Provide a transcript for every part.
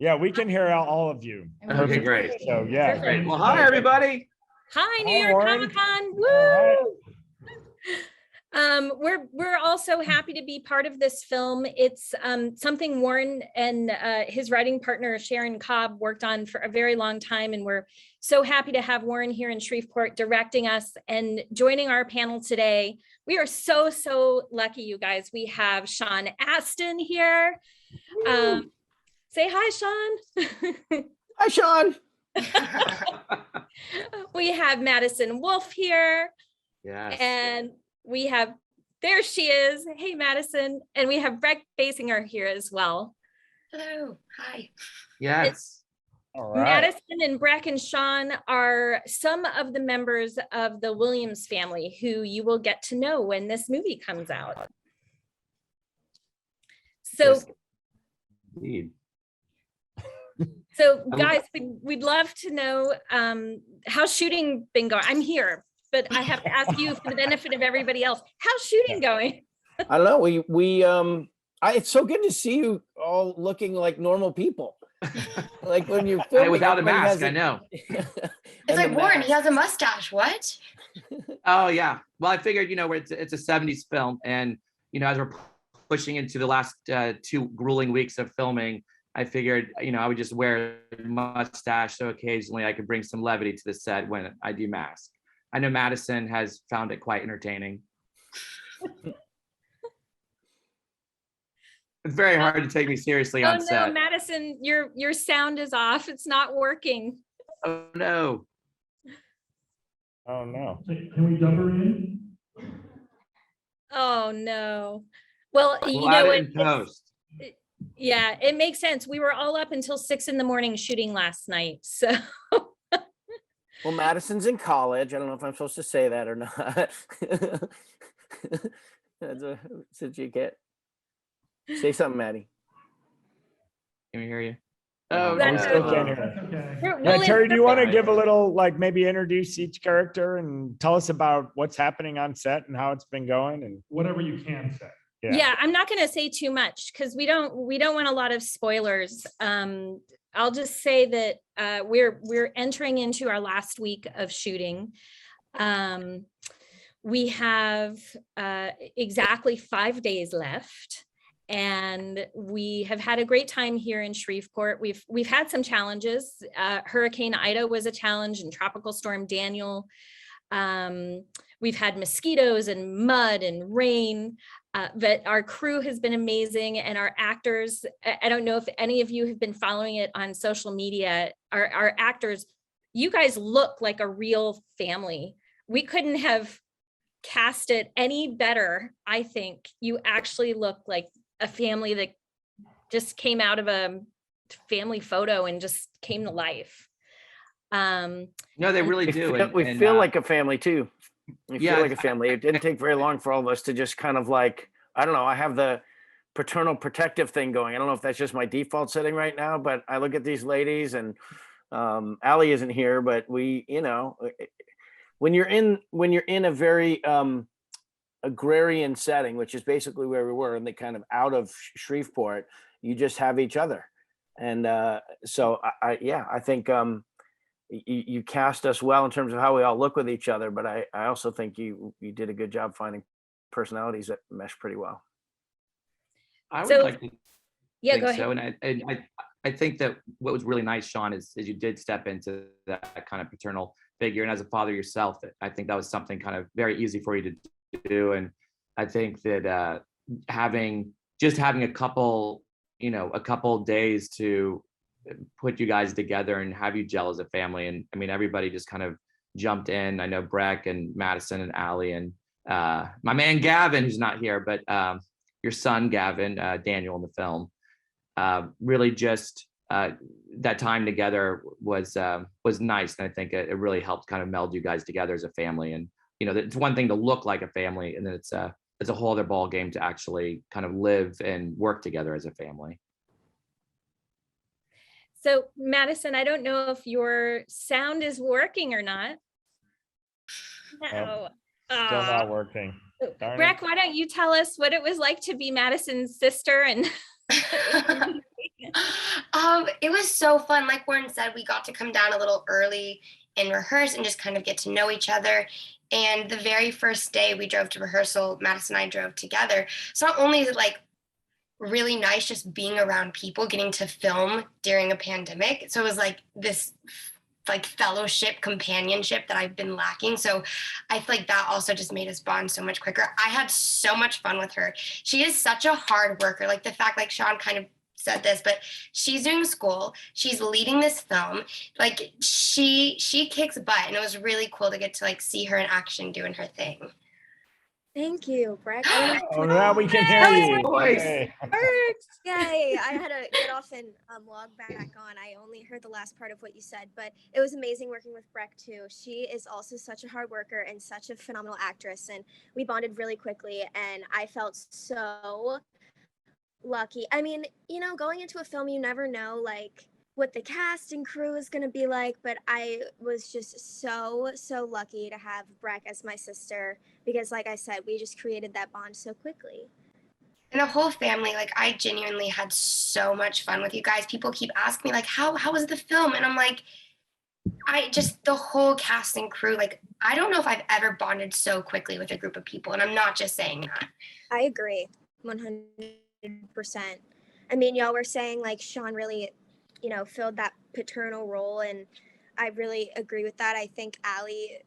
Yeah, we can hear all of you. Okay, great. So yeah. Great. Well, hi, everybody. Hi, New Hi, York Warren. Comic-Con. Woo! All right. We're also happy to be part of this film. It's something Warren and his writing partner Sharon Cobb worked on for a very long time, and we're so happy to have Warren here in Shreveport directing us and joining our panel today. We are so lucky, you guys. We have Sean Astin here. Say hi, Sean. Hi, Sean. We have Madison Wolf here. Yes. And we have, there she is. Hey, Madison. And we have Breck Basinger here as well. Hello. Hi. Yes. All right. Madison and Breck and Sean are some of the members of the Williams family who you will get to know when this movie comes out. So, Yes. Indeed. so guys, we'd love to know how's shooting been going? I'm here, but I have to ask you for the benefit of everybody else. How's shooting going? I don't know. It's so good to see you all looking like normal people. Like when you're filming, Without a everybody mask, has I know. It's like Warren, he has a mustache. What? Oh yeah. Well, I figured, it's a 70s film, and as we're pushing into the last 2 grueling weeks of filming, I figured, I would just wear a mustache so occasionally I could bring some levity to the set when I do mask. I know Madison has found it quite entertaining. It's very hard to take me seriously on set. Oh no, Madison, your sound is off. It's not working. Oh no. Oh no. Can we dub her in? Oh no. Well, We'll add it in post. Yeah, it makes sense. We were all up until 6 a.m. shooting last night. So Well, Madison's in college. I don't know if I'm supposed to say that or not. Did you get? Say something, Maddie. Can we hear you? Oh, That's we still okay. can't hear. Okay. Yeah, we'll Terry, do you want to Right. give a little, like maybe introduce each character and tell us about what's happening on set and how it's been going? And Whatever you can say. Yeah, I'm not going to say too much because we don't want a lot of spoilers. I'll just say that we're entering into our last week of shooting. We have exactly 5 days left, and we have had a great time here in Shreveport. We've had some challenges. Hurricane Ida was a challenge, and Tropical Storm Daniel. We've had mosquitoes and mud and rain. But our crew has been amazing, and our actors, I don't know if any of you have been following it on social media, our actors, you guys look like a real family. We couldn't have cast it any better. I think you actually look like a family that just came out of a family photo and just came to life. No, they really do. We feel like a family too. We Yeah, feel like a family. It didn't take very long for all of us to just kind of like, I don't know, I have the paternal protective thing going. I don't know if that's just my default setting right now, but I look at these ladies, and Allie isn't here, but we, when you're in a very agrarian setting, which is basically where we were, and they kind of out of Shreveport, you just have each other. And so I think you cast us well in terms of how we all look with each other, but I also think you did a good job finding personalities that mesh pretty well. I would So- like to Yeah, think go ahead. so. And I think that what was really nice, Sean, is you did step into that kind of paternal figure. And as a father yourself, I think that was something kind of very easy for you to do. And I think that having a couple days to put you guys together and have you gel as a family. And I mean, everybody just kind of jumped in. I know Breck and Madison and Allie and my man Gavin, who's not here, but your son Gavin, Daniel in the film, really just that time together was nice. And I think it really helped kind of meld you guys together as a family. And it's one thing to look like a family, and then it's a whole other ball game to actually kind of live and work together as a family. So Madison, I don't know if your sound is working or not. No. still not working. Darn it. Breck, why don't you tell us what it was like to be Madison's sister? And It was so fun. Like Warren said, we got to come down a little early and rehearse and just kind of get to know each other. And the very first day we drove to rehearsal, Madison and I drove together. So not only is it like really nice just being around people, getting to film during a pandemic. So it was like this like fellowship, companionship that I've been lacking. So I feel like that also just made us bond so much quicker. I had so much fun with her. She is such a hard worker. Like the fact, like Sean kind of said this, but she's doing school, she's leading this film, like she kicks butt, and it was really cool to get to like see her in action doing her thing. Thank you, Breck. Oh, now we can hear That was you. my voice. Yay. Yay! I had to get off and log back on. I only heard the last part of what you said, but it was amazing working with Breck too. She is also such a hard worker and such a phenomenal actress, and we bonded really quickly. And I felt so lucky. I mean, you know, going into a film, you never know like what the cast and crew is going to be like, but I was just so lucky to have Breck as my sister because, like I said, we just created that bond so quickly. And the whole family, like I genuinely had so much fun with you guys. People keep asking me like, how was the film? And I'm like, I just, the whole cast and crew, like, I don't know if I've ever bonded so quickly with a group of people. And I'm not just saying that. I agree 100%. I mean, y'all were saying like Sean really, you know, filled that paternal role, and I really agree with that. I think Allie,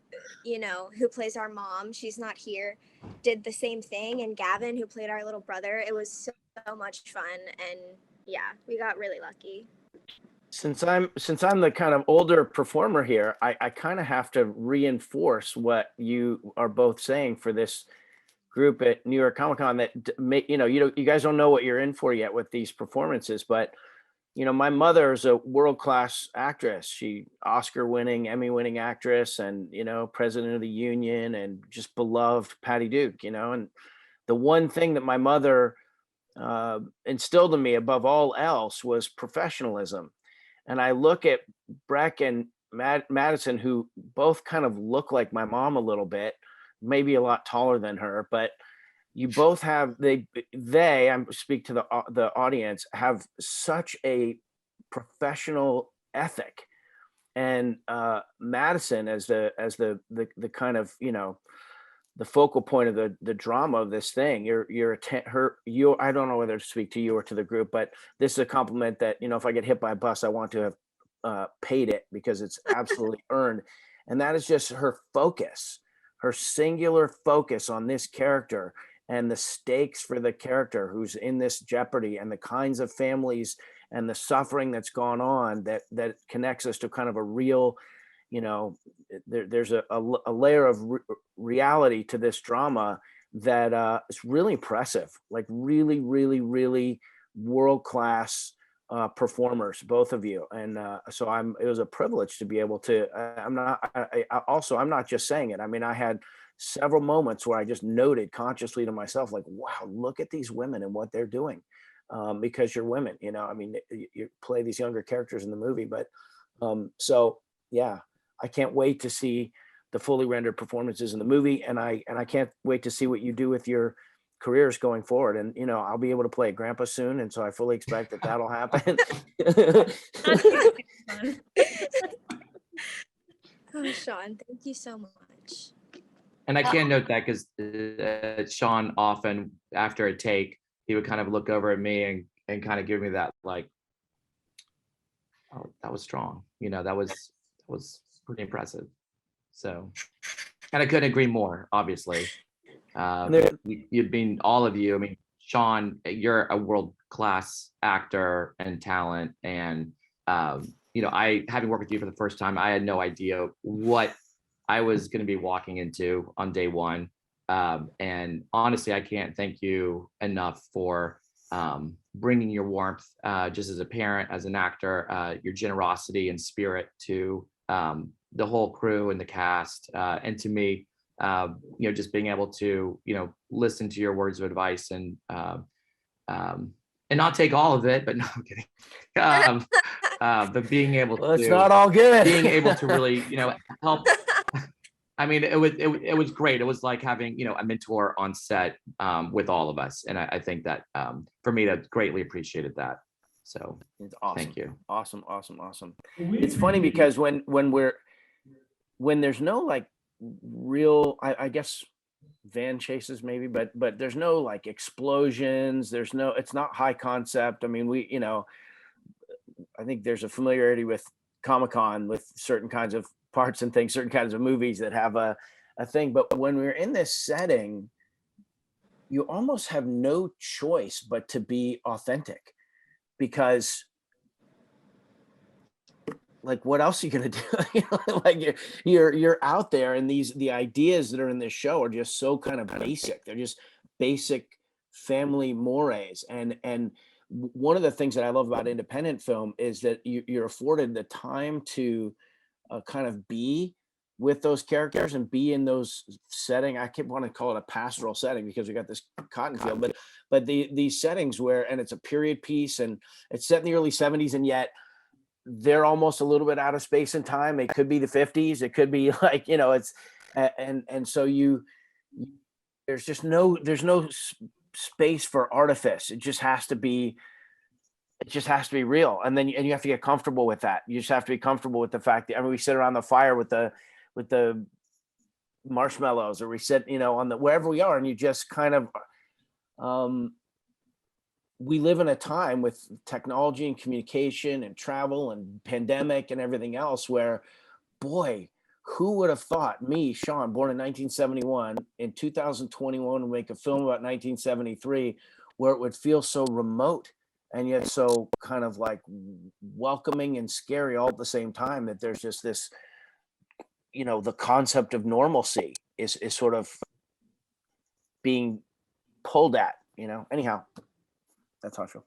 you know, who plays our mom, she's not here, did the same thing, and Gavin, who played our little brother, it was so much fun, and yeah, we got really lucky. Since I'm the kind of older performer here, I kind of have to reinforce what you are both saying for this group at New York Comic Con, that you guys don't know what you're in for yet with these performances, but you know, my mother is a world-class actress. She Oscar-winning, Emmy-winning actress, and you know, president of the union, and just beloved Patty Duke. You know, and the one thing that my mother instilled in me above all else was professionalism. And I look at Breck and Madison, who both kind of look like my mom a little bit, maybe a lot taller than her, but you both have I speak to the audience, have such a professional ethic. And Madison, as the kind of, you know, the focal point of the drama of this thing, I don't know whether to speak to you or to the group, but this is a compliment that, you know, if I get hit by a bus, I want to have paid it because it's absolutely earned. And that is just her focus, her singular focus on this character, and the stakes for the character who's in this jeopardy, and the kinds of families and the suffering that's gone on that connects us to kind of a real, you know, there's a layer of reality to this drama that is really impressive, like really, really, really world-class performers, both of you. And so it was a privilege to be able to, I'm not just saying it. I mean, I had several moments where I just noted consciously to myself, like, wow, look at these women and what they're doing, because you're women, you know. I mean, you play these younger characters in the movie, but so yeah, I can't wait to see the fully rendered performances in the movie, and I can't wait to see what you do with your careers going forward. And you know, I'll be able to play grandpa soon, and so I fully expect that that'll happen. Oh, Sean, thank you so much. And I can note that because Sean often, after a take, he would kind of look over at me and kind of give me that, like, oh, that was strong. You know, that was pretty impressive. So, and I couldn't agree more, obviously. You've been, all of you, I mean, Sean, you're a world-class actor and talent. And, you know, having worked with you for the first time, I had no idea what I was going to be walking into on day one. And honestly, I can't thank you enough for bringing your warmth, just as a parent, as an actor, your generosity and spirit to the whole crew and the cast, and to me, you know, just being able to, you know, listen to your words of advice and not take all of it, but no, I'm kidding. But being able Well, it's to, not all good. being able to really, you know, help. I mean, it was great. It was like having, you know, a mentor on set with all of us. And I think that for me, that greatly appreciated that. So It's awesome. thank you. Awesome. Awesome. We It's funny appreciate- because when there's no like real, I guess van chases maybe, but there's no like explosions. It's not high concept. I mean, I think there's a familiarity with Comic-Con with certain kinds of parts and things, certain kinds of movies that have a thing. But when we're in this setting, you almost have no choice but to be authentic, because like what else are you gonna do? Like you're out there, and the ideas that are in this show are just so kind of basic. They're just basic family mores. And one of the things that I love about independent film is that you're afforded the time to kind of be with those characters and be in those setting. I keep want to call it a pastoral setting because we got this cotton field, but these settings and it's a period piece and it's set in the early 70s, and yet they're almost a little bit out of space and time. It could be the 50s. It could be like, it's, and so there's no space for artifice. It just has to be real. And then you have to get comfortable with that. You just have to be comfortable with the fact that, I mean, we sit around the fire with the marshmallows, or we sit, on wherever we are, and you just kind of, we live in a time with technology and communication and travel and pandemic and everything else where, boy, who would have thought me, Sean, born in 1971, in 2021, would make a film about 1973 where it would feel so remote and yet so kind of like welcoming and scary all at the same time, that there's just this, the concept of normalcy is sort of being pulled at, anyhow. That's how I feel.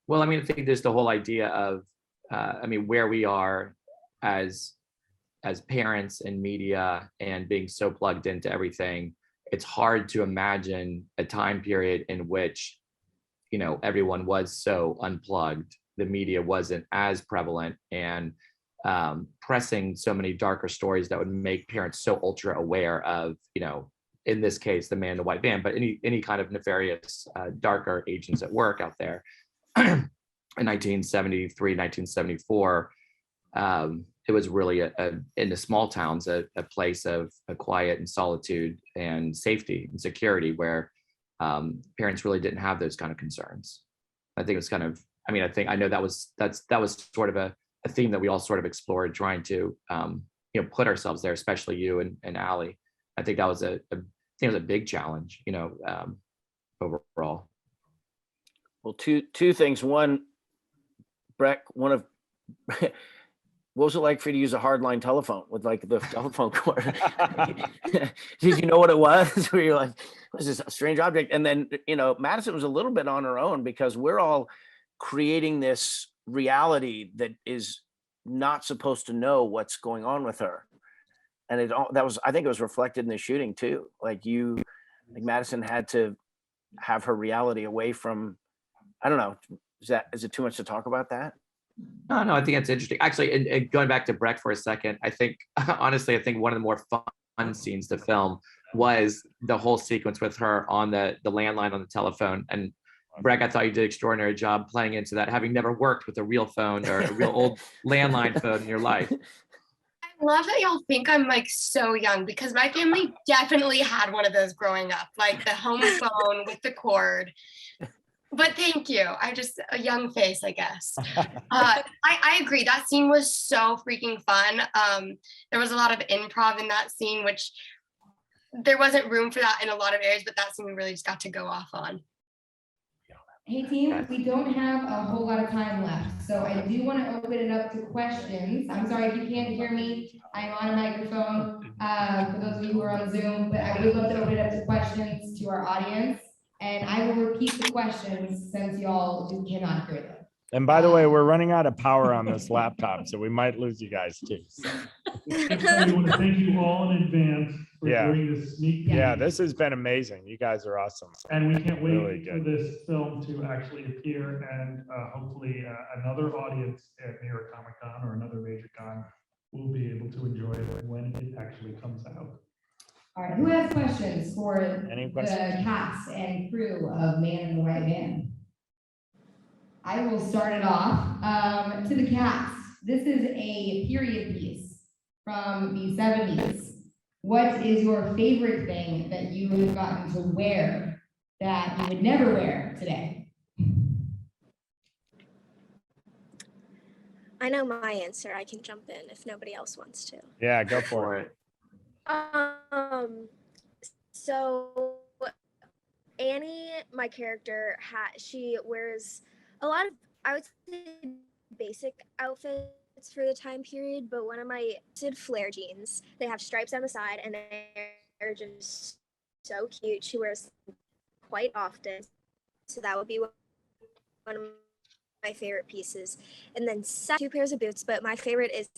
Well, I mean, I think there's the whole idea of, where we are as parents and media and being so plugged into everything. It's hard to imagine a time period in which, everyone was so unplugged. The media wasn't as prevalent and pressing so many darker stories that would make parents so ultra aware of, in this case, the man in the white van, but any kind of nefarious, darker agents at work out there. In 1973, 1974, it was really in the small towns, a place of a quiet and solitude and safety and security where parents really didn't have those kind of concerns. I think it was kind of, I know that was sort of a theme that we all sort of explored, trying to, put ourselves there, especially you and Allie. I think that was a big challenge, overall. Well, two things. One, Breck, what was it like for you to use a hardline telephone with like the telephone cord? Did you know what it was? Where you're like, what's this, a strange object? And then, Madison was a little bit on her own because we're all creating this reality that is not supposed to know what's going on with her. And I think it was reflected in the shooting too. Like Madison had to have her reality away from, I don't know. Is it too much to talk about that? No, I think that's interesting. Actually, and going back to Breck for a second, I think, honestly, one of the more fun scenes to film was the whole sequence with her on the landline on the telephone. And Breck, I thought you did an extraordinary job playing into that, having never worked with a real phone or a real old landline phone in your life. I love that y'all think I'm like so young, because my family definitely had one of those growing up, like the home phone with the cord. But thank you. A young face, I guess. I agree. That scene was so freaking fun. There was a lot of improv in that scene, which there wasn't room for that in a lot of areas, but that scene we really just got to go off on. Hey team, we don't have a whole lot of time left, so I do want to open it up to questions. I'm sorry if you can't hear me. I'm on a microphone for those of you who are on Zoom, but I would love to open it up to questions to our audience. And I will repeat the questions since y'all cannot hear them. And by the way, we're running out of power on this laptop, so we might lose you guys too. I want to thank you all in advance for Yeah. doing this sneak peek. Yeah, this has been amazing. You guys are awesome. And we can't wait Really for good. this film to actually appear, and hopefully another audience at New York Comic Con or another major con will be able to enjoy it when it actually comes out. All right, who has questions for Any the questions? cast and crew of Man in the White Van? I will start it off. To the cast, this is a period piece from the 70s. What is your favorite thing that you have gotten to wear that you would never wear today? I know my answer. I can jump in if nobody else wants to. Yeah, go for it. So Annie, my character, she wears a lot of, I would say, basic outfits for the time period, but one of my flare jeans. They have stripes on the side, and they're just so cute. She wears them quite often, so that would be one of my favorite pieces. And then two pairs of boots, but my favorite is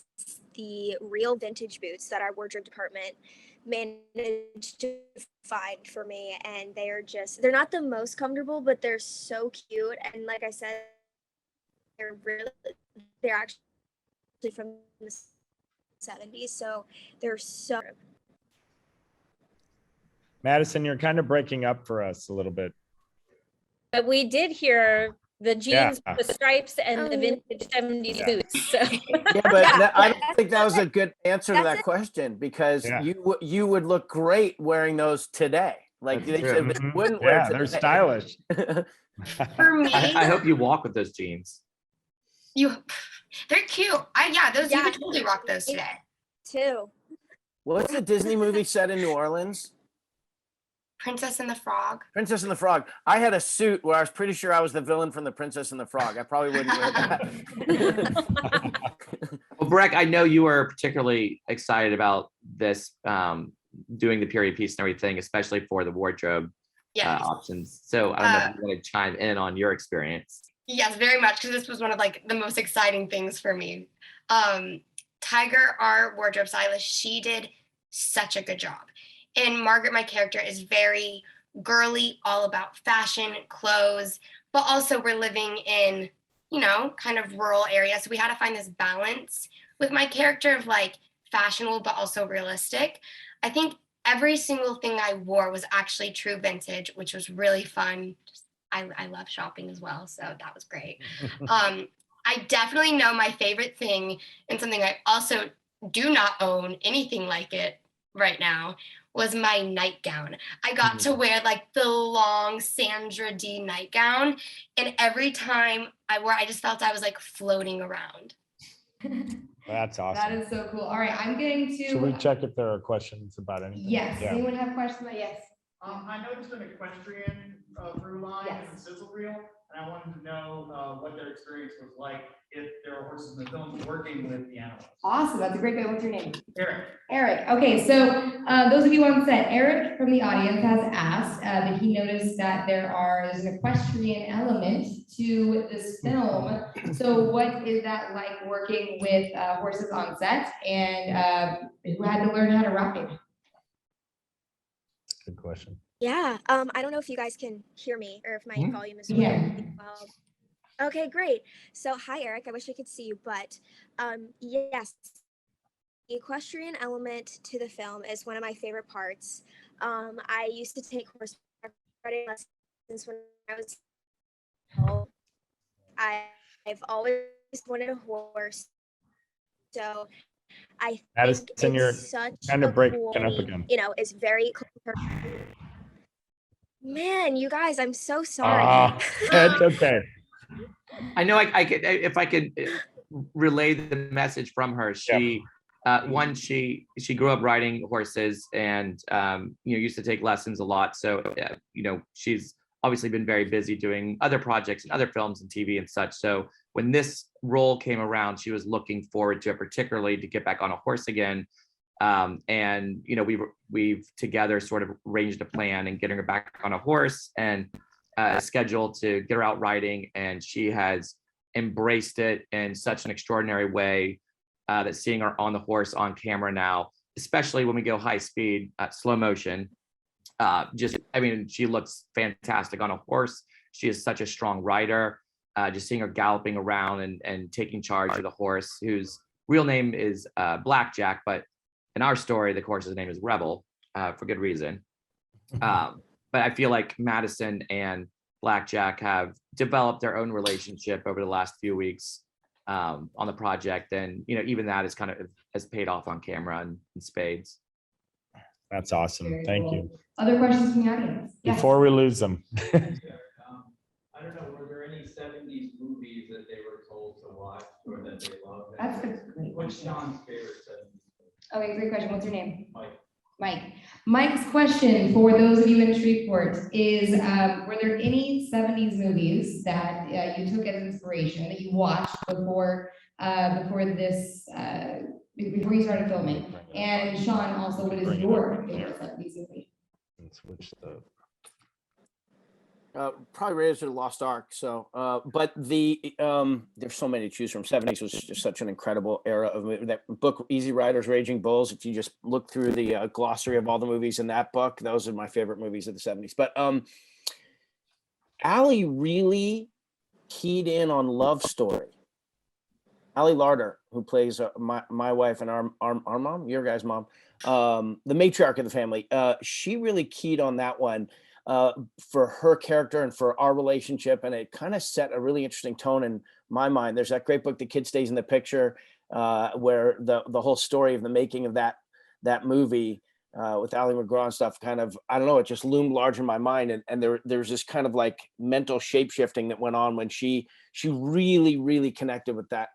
the real vintage boots that our wardrobe department managed to find for me, and they're not the most comfortable, but they're so cute. And like I said, they're actually from the 70s, so they're so. Madison, you're kind of breaking up for us a little bit. But we did hear the jeans, Yeah. the stripes, and the vintage 70s boots. So. Yeah, but I don't think that was a good answer to That's that question, because Yeah. you would look great wearing those today. Like That's they true. said they Mhm. wouldn't wear Yeah, today. they're stylish. For me, I hope you walk with those jeans. they're cute. You could totally rock those today. Too. What's the Disney movie set in New Orleans? Princess and the Frog. Princess and the Frog. I had a suit where I was pretty sure I was the villain from the Princess and the Frog. I probably wouldn't wear that. Well, Breck, I know you were particularly excited about this, doing the period piece and everything, especially for the wardrobe Yes. options. So I don't know if you want to chime in on your experience. Yes, very much, because this was one of the most exciting things for me. Tiger, our wardrobe stylist, she did such a good job. And Margaret, my character, is very girly, all about fashion, clothes, but also we're living in, kind of rural area. So we had to find this balance with my character of fashionable, but also realistic. I think every single thing I wore was actually true vintage, which was really fun. I love shopping as well, so that was great. I definitely know my favorite thing, and something I also do not own anything like it right now, was my nightgown. I got to wear the long Sandra D nightgown, and every time I wore, I just felt I was floating around. That's awesome. That is so cool. All right, I'm going to. Should we check if there are questions about anything? Yes. Yeah. Anyone have questions about yes? I noticed an equestrian through line and sizzle reel, and I wanted to know what their experience was like if there are horses in the film working with the animals. Awesome. That's a great question. What's your name? Eric. Eric. Okay, so those of you on set, Eric from the audience has asked that he noticed that there's an equestrian element to this film. So what is that like working with horses on set, and who had to learn how to ride? Good question. Yeah. I don't know if you guys can hear me or if my volume is working well. Okay, great. So hi, Eric. I wish I could see you, but yes, the equestrian element to the film is one of my favorite parts. I used to take horseback riding lessons when I was home. I've always wanted a horse, so I think it's such kind of a breaking cool, up again. it's very. Man, you guys, I'm so sorry. It's okay. I know I could, if I could relay the message from her. She, she grew up riding horses and, used to take lessons a lot. So, she's obviously been very busy doing other projects and other films and TV and such. So when this role came around, she was looking forward to it, particularly to get back on a horse again. And we've together sort of arranged a plan and getting her back on a horse and a schedule to get her out riding. And she has embraced it in such an extraordinary way that seeing her on the horse on camera now, especially when we go high speed, slow motion, she looks fantastic on a horse. She is such a strong rider. Just seeing her galloping around and taking charge of the horse, whose real name is Blackjack, but in our story, the horse's name is Rebel, for good reason. But I feel like Madison and Blackjack have developed their own relationship over the last few weeks on the project. And, even that is kind of has paid off on camera in spades. That's awesome. Very Thank cool. you. Other questions from the audience? Yes. Before we lose them. I don't know, were there any 70s movies that they were told to watch or that they loved? That's a great What's question. Sean's favorite 70s? Okay, great question. What's your name? Mike. Mike. Mike's question for those of you in Shreveport is, were there any 70s movies that you took as inspiration that you watched before this, before you started filming? And Sean, also, what is your favorite 70s movie? Switch the. Probably Raiders of the Lost Ark. So, but there's so many to choose from. 70s was just such an incredible era of movie. That book, Easy Riders, Raging Bulls. If you just look through the glossary of all the movies in that book, those are my favorite movies of the 70s. But Allie really keyed in on love story. Allie Larder, who plays my wife and our mom, your guys' mom, the matriarch of the family. She really keyed on that one. For her character and for our relationship, and it kind of set a really interesting tone in my mind. There's that great book, The Kid Stays in the Picture, where the whole story of the making of that movie with Ali McGraw and stuff kind of, I don't know, it just loomed large in my mind, and there's this kind of like mental shape shifting that went on when she really connected with that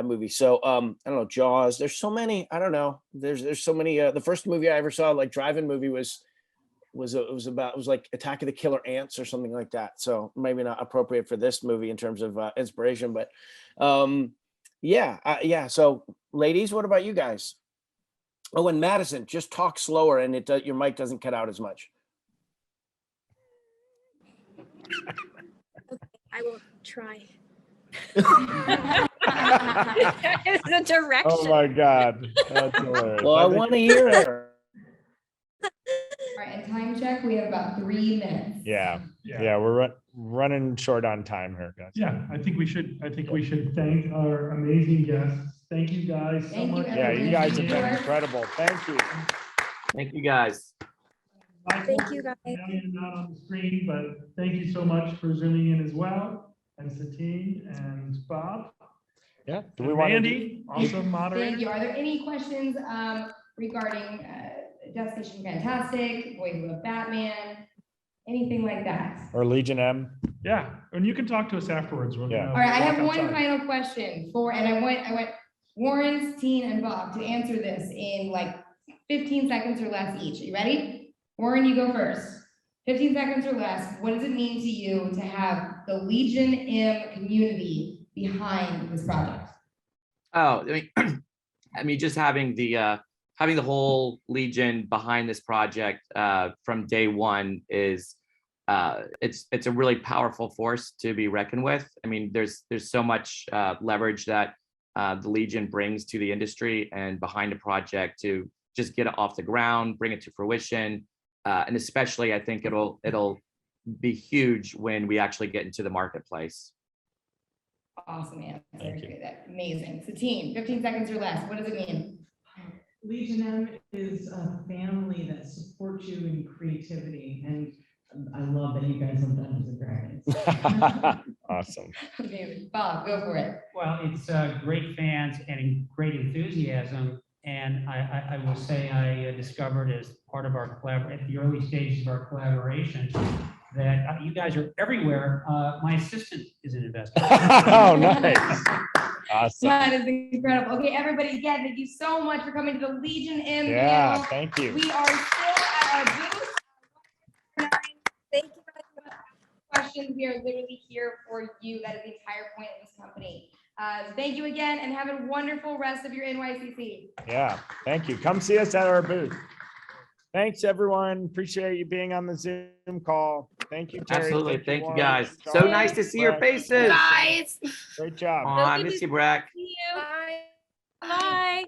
movie. So I don't know, Jaws. There's so many. I don't know. There's so many. The first movie I ever saw, like drive-in movie, was like Attack of the Killer Ants or something like that. So maybe not appropriate for this movie in terms of inspiration, but yeah. So ladies, what about you guys? Oh, and Madison, just talk slower and your mic doesn't cut out as much. I will try. It's a direction. Oh my God. That's hilarious. Well, I want to hear her. All right, and time check, we have about 3 minutes. Yeah, we're running short on time here, guys. Yeah, I think we should thank our amazing guests. Thank you guys so Thank you, much. Yeah, you guys have been Sure. incredible. Thank you. Thank you, guys. Thank you, guys. I know you're not on the screen, but thank you so much for zooming in as well. And Satine and Bob. Yeah. Do And we want Randy, also Thank moderator. you. Are there any questions regarding Destination Fantastic, Boys Love Batman, anything like that? or Legion M? Yeah, and you can talk to us afterwards. We're Yeah. gonna All right, I have walk one outside. final question and I want Warren, Teen, and Bob to answer this in like 15 seconds or less each. Are you ready? Warren, you go first. 15 seconds or less. What does it mean to you to have the Legion M community behind this project? Oh, I mean, just having the whole Legion behind this project from day one is it's a really powerful force to be reckoned with. I mean, there's so much leverage that the Legion brings to the industry and behind a project to just get it off the ground, bring it to fruition, and especially I think it'll be huge when we actually get into the marketplace. Awesome, man. Thank you. That's amazing. Satine, 15 seconds or less. What does it mean? Legion M is a family that supports you in creativity, and I love that you guys have Dungeons and Dragons. Awesome. Okay, Bob, go for it. Well, it's great fans and great enthusiasm. And I will say I discovered as part of our at the early stages of our collaboration that you guys are everywhere. My assistant is an investor. Oh, nice. Awesome. That is incredible. Okay, everybody, again, thank you so much for coming to the Legion M Yeah, panel. thank you. We are still at our booth. Thank you, guys. Questions, we are literally here for you. That is the entire point of this company. Thank you again and have a wonderful rest of your NYCC. Yeah, thank you. Come see us at our booth. Thanks, everyone. Appreciate you being on the Zoom call. Thank you, Terry. Absolutely. Thank you, Warren. guys. So Charlie, nice to see your Brett. faces. Guys. Great job. Aw, I miss you, Brack. See you. Bye. Bye.